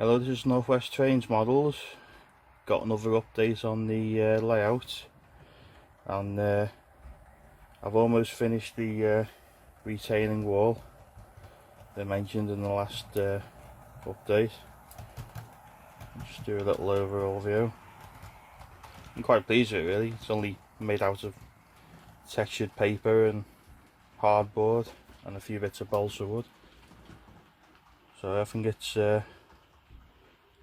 Hello, this is Northwest Trains Models. Got another update on the layout, and I've almost finished the retaining wall they mentioned in the last update. Just do a little overall view. I'm quite pleased with it really. It's only made out of textured paper and hardboard and a few bits of balsa wood, so I think it's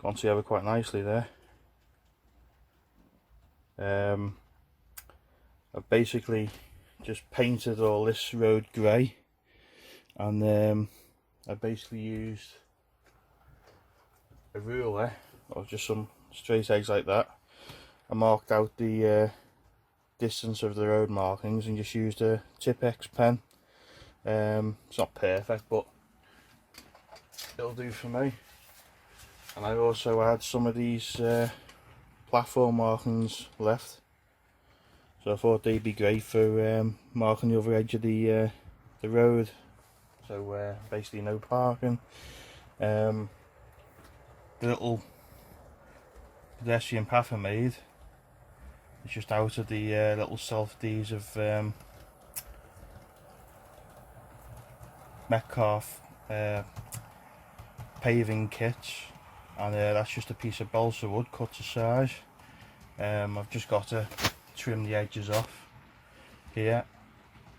gone together quite nicely there. I've basically just painted all this road grey, and I basically used a ruler or just some straight eggs like that. I marked out the distance of the road markings and just used a Tipp-Ex pen. It's not perfect, but it'll do for me. And I also had some of these platform markings left, so I thought they'd be great for marking the other edge of the road. So basically no parking. The little pedestrian path I made is just out of the little self-Ds of Metcalfe paving kits, and that's just a piece of balsa wood cut to size. I've just got to trim the edges off here,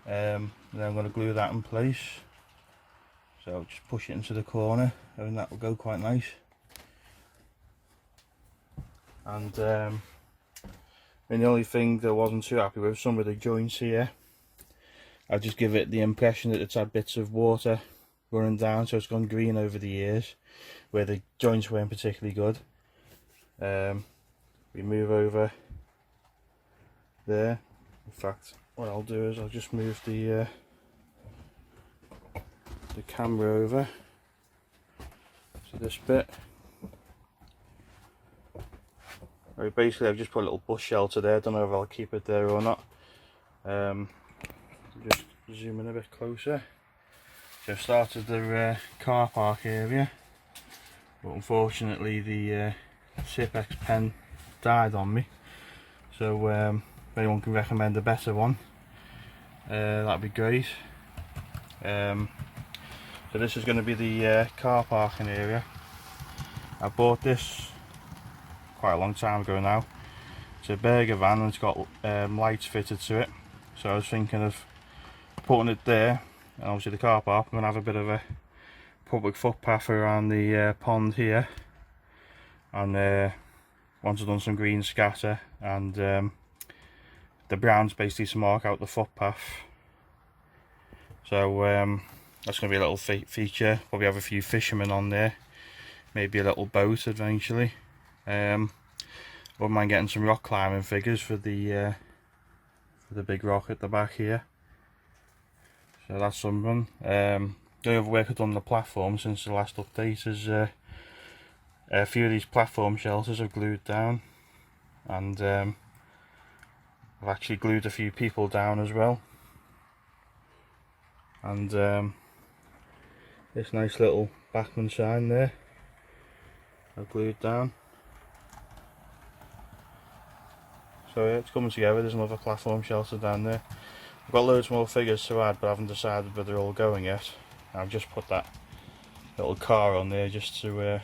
and then I'm going to glue that in place. So just push it into the corner and that will go quite nice. And the only thing that I wasn't too happy with, some of the joints here, I just give it the impression that it's had bits of water running down, so it's gone green over the years where the joints weren't particularly good. We move over there. In fact, what I'll do is I'll just move the camera over to this bit. Right, basically I've just put a little bush shelter there. I don't know if I'll keep it there or not. Just zoom in a bit closer. So I've started the car park area, but unfortunately the Tipp-Ex pen died on me. So if anyone can recommend a better one, that'd be great. So this is going to be the car parking area. I bought this quite a long time ago now. It's a Berger van and it's got lights fitted to it. So I was thinking of putting it there, and obviously the car park, I'm going to have a bit of a public footpath around the pond here. And once I've done some green scatter and the browns basically to mark out the footpath. So that's going to be a little feature. Probably have a few fishermen on there, maybe a little boat eventually. Wouldn't mind getting some rock climbing figures for the big rock at the back here. So that's something. The other work I've done on the platform since the last update is a few of these platform shelters I've glued down, and I've actually glued a few people down as well. And this nice little Bachmann sign there I've glued down. So yeah, it's coming together. There's another platform shelter down there. I've got loads more figures to add, but I haven't decided whether they're all going yet. I've just put that little car on there just to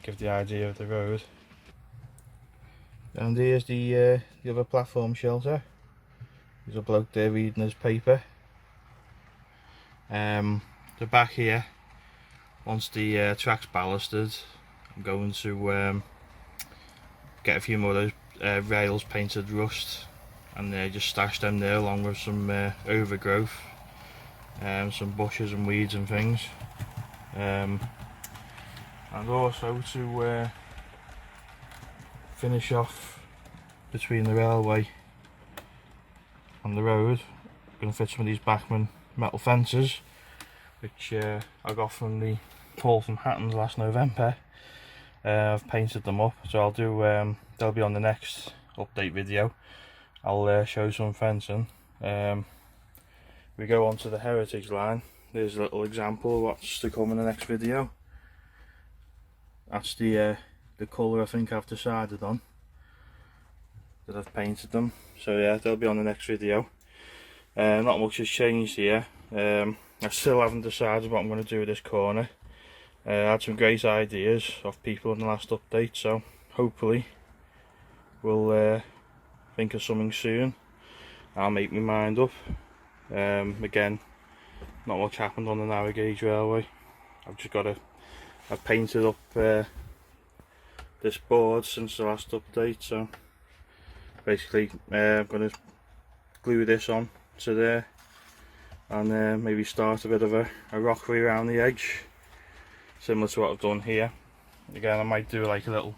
give the idea of the road. And here's the other platform shelter. There's a bloke there reading his paper. The back here, once the track's ballasted, I'm going to get a few more of those rails painted rust, and just stash them there along with some overgrowth, some bushes and weeds and things, and also to finish off between the railway and the road. I'm going to fit some of these Bachmann metal fences, which I got from the haul from Hattons last November. I've painted them up, so I'll do. They'll be on the next update video. I'll show some fencing. We go on to the heritage line. There's a little example of what's to come in the next video. That's the colour I think I've decided on, that I've painted them. So yeah, they'll be on the next video. Not much has changed here. I still haven't decided what I'm going to do with this corner. I had some great ideas of people in the last update, so hopefully we'll think of something soon. I'll make my mind up. Again, not much happened on the narrow gauge railway. I've painted up this board since the last update, so basically I'm going to glue this on to there, and maybe start a bit of a rockery around the edge, similar to what I've done here. Again, I might do like a little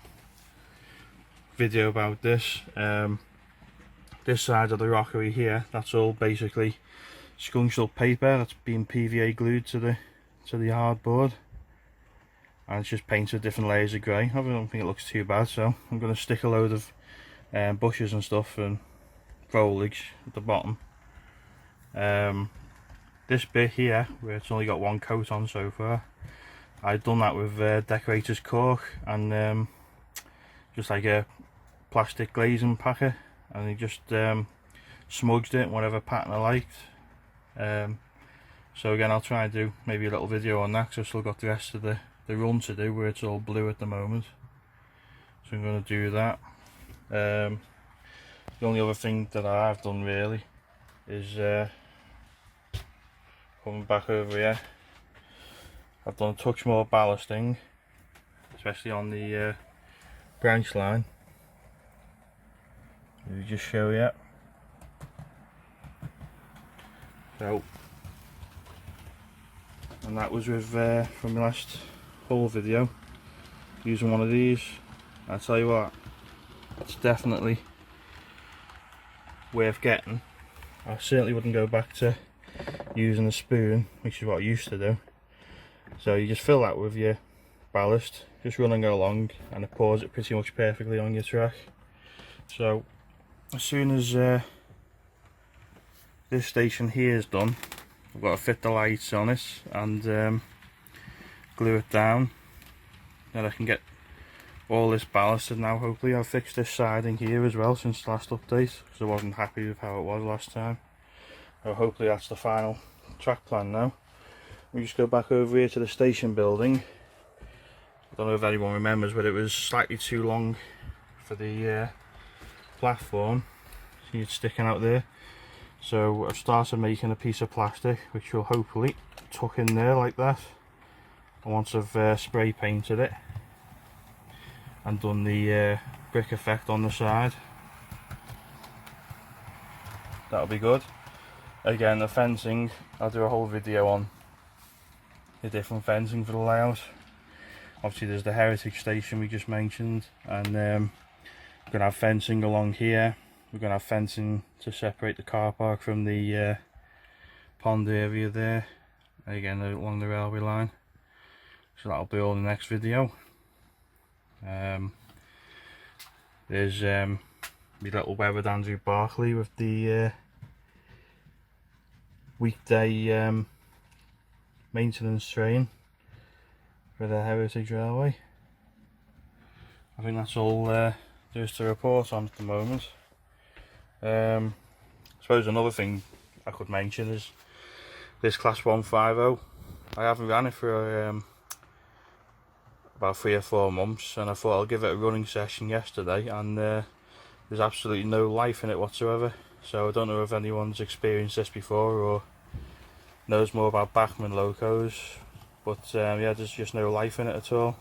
video about this. This side of the rockery here, that's all basically scrunched up paper that's been PVA glued to the hardboard, and it's just painted different layers of grey. I don't think it looks too bad, so I'm going to stick a load of bushes and stuff and foliage at the bottom. This bit here, where it's only got one coat on so far, I've done that with decorator's cork and just like a plastic glazing packer, and I just smudged it in whatever pattern I liked. So again, I'll try and do maybe a little video on that, because I've still got the rest of the run to do, where it's all blue at the moment. So I'm going to do that. The only other thing that I've done really is coming back over here. I've done a touch more ballasting, especially on the branch line. Let me just show you. So, and that was with from the last haul video, using one of these. I tell you what, it's definitely worth getting. I certainly wouldn't go back to using a spoon, which is what I used to do. So you just fill that with your ballast, just running along, and it pours it pretty much perfectly on your track. So as soon as this station here is done, I've got to fit the lights on it and glue it down. Then I can get all this ballasted now. Hopefully I've fixed this siding here as well since the last update, because I wasn't happy with how it was last time. So hopefully that's the final track plan now. We just go back over here to the station building. I don't know if anyone remembers, but it was slightly too long for the platform. See it sticking out there. So I've started making a piece of plastic which will hopefully tuck in there like that. And once I've spray painted it and done the brick effect on the side, that'll be good. Again, the fencing, I'll do a whole video on the different fencing for the layout. Obviously there's the heritage station we just mentioned, and we're going to have fencing along here. We're going to have fencing to separate the car park from the pond area there, again along the railway line. So that'll be all in the next video. There's my little web with Andrew Barclay with the weekday maintenance train for the Heritage Railway. I think that's all there is to report on at the moment. I suppose another thing I could mention is this Class 150. I haven't ran it for about 3 or 4 months, and I thought I'll give it a running session yesterday, and there's absolutely no life in it whatsoever. So I don't know if anyone's experienced this before or knows more about Bachmann locos, but yeah, there's just no life in it at all.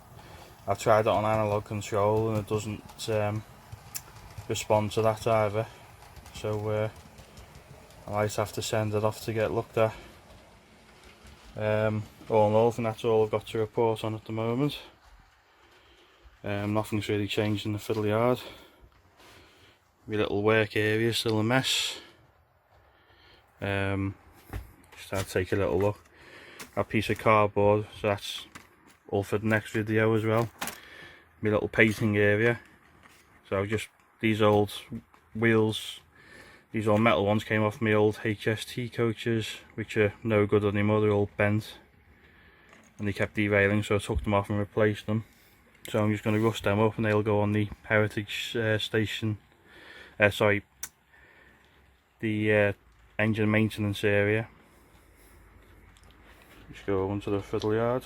I've tried it on analog control and it doesn't respond to that either, so I might have to send it off to get looked at. All in all, I think that's all I've got to report on at the moment. Nothing's really changed in the fiddle yard. My little work area is still a mess. Just had to take a little look. A piece of cardboard, so that's all for the next video as well. My little painting area. So just these old wheels, these old metal ones came off my old HST coaches, which are no good anymore. They're all bent and they kept derailing, so I took them off and replaced them. So I'm just going to rust them up and they'll go on the heritage station, sorry, the engine maintenance area. Just go onto the fiddle yard.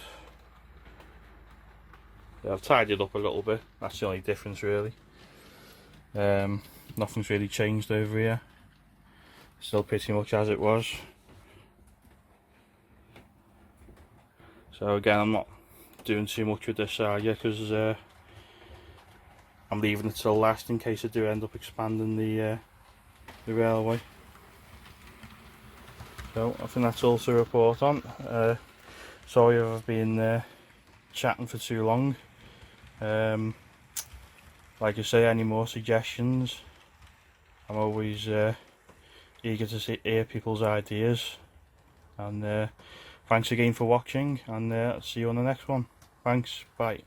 Yeah, I've tidied it up a little bit, that's the only difference really. Nothing's really changed over here, still pretty much as it was. So again, I'm not doing too much with this side yet because I'm leaving it till last in case I do end up expanding the railway. So I think that's all to report on. Sorry if I've been chatting for too long. Like I say, any more suggestions, I'm always eager to hear people's ideas. And thanks again for watching, and see you on the next one. Thanks, bye.